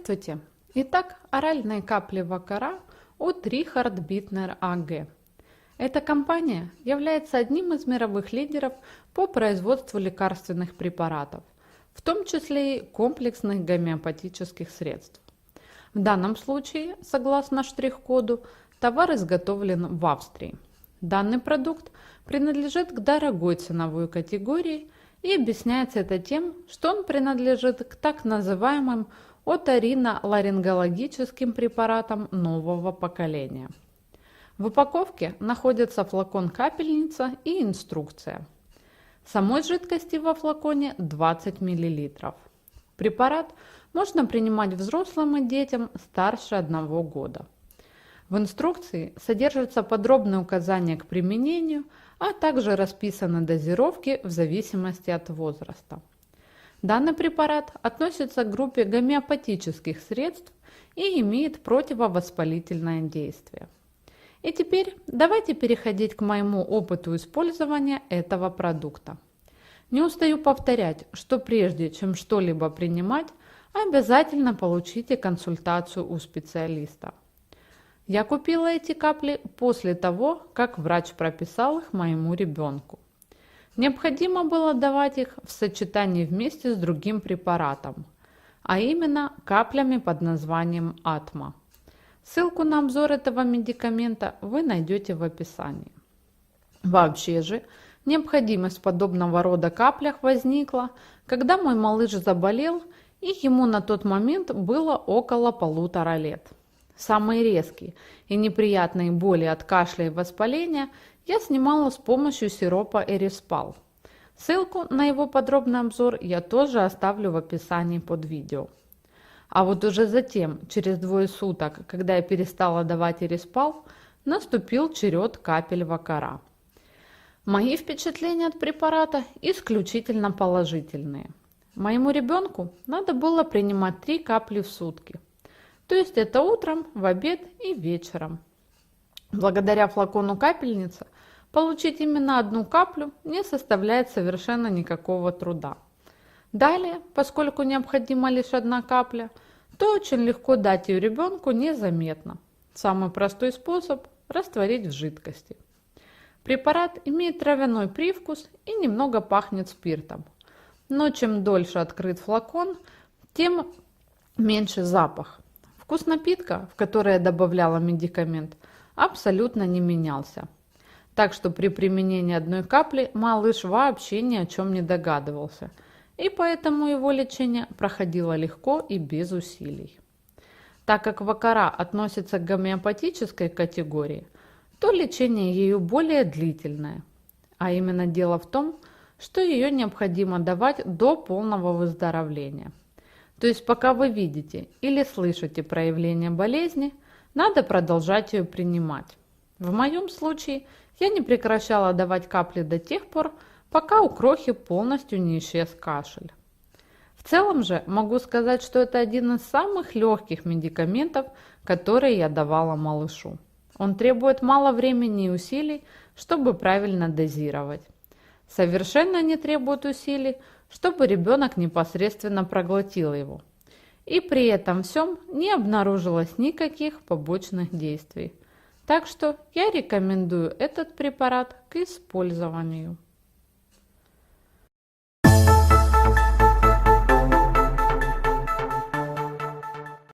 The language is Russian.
Здравствуйте! Итак, оральные капли Вакара от Richard Bittner AG. Эта компания является одним из мировых лидеров по производству лекарственных препаратов, в том числе и комплексных гомеопатических средств. В данном случае, согласно штрих-коду, товар изготовлен в Австрии. Данный продукт принадлежит к дорогой ценовой категории и объясняется это тем, что он принадлежит к так называемым оториноларингологическим препаратам нового поколения. В упаковке находится флакон-капельница и инструкция. Самой жидкости во флаконе 20 мл. Препарат можно принимать взрослым и детям старше 1 года. В инструкции содержатся подробные указания к применению, а также расписаны дозировки в зависимости от возраста. Данный препарат относится к группе гомеопатических средств и имеет противовоспалительное действие. И теперь давайте переходить к моему опыту использования этого продукта. Не устаю повторять, что прежде чем что-либо принимать, обязательно получите консультацию у специалиста. Я купила эти капли после того, как врач прописал их моему ребенку. Необходимо было давать их в сочетании вместе с другим препаратом, а именно каплями под названием Атма. Ссылку на обзор этого медикамента вы найдете в описании. Вообще же, необходимость в подобного рода каплях возникла, когда мой малыш заболел, и ему на тот момент было около 1,5 лет. Самые резкие и неприятные боли от кашля и воспаления я снимала с помощью сиропа Эриспал. Ссылку на его подробный обзор я тоже оставлю в описании под видео. А вот уже затем, через 2 суток, когда я перестала давать Эриспал, наступил черед капель Вакара. Мои впечатления от препарата исключительно положительные. Моему ребенку надо было принимать 3 капли в сутки. То есть это утром, в обед и вечером. Благодаря флакону капельницы получить именно 1 каплю не составляет совершенно никакого труда. Далее, поскольку необходима лишь 1 капля, то очень легко дать ее ребенку незаметно. Самый простой способ – растворить в жидкости. Препарат имеет травяной привкус и немного пахнет спиртом. Но чем дольше открыт флакон, тем меньше запах. Вкус напитка, в который я добавляла медикамент, абсолютно не менялся. Так что при применении 1 капли малыш вообще ни о чем не догадывался, и поэтому его лечение проходило легко и без усилий. Так как Вакара относится к гомеопатической категории, то лечение ею более длительное. А именно дело в том, что ее необходимо давать до полного выздоровления. То есть пока вы видите или слышите проявление болезни, надо продолжать ее принимать. В моем случае я не прекращала давать капли до тех пор, пока у крохи полностью не исчез кашель. В целом же могу сказать, что это один из самых легких медикаментов, которые я давала малышу. Он требует мало времени и усилий, чтобы правильно дозировать. Совершенно не требует усилий, чтобы ребенок непосредственно проглотил его. И при этом всем не обнаружилось никаких побочных действий. Так что я рекомендую этот препарат к использованию.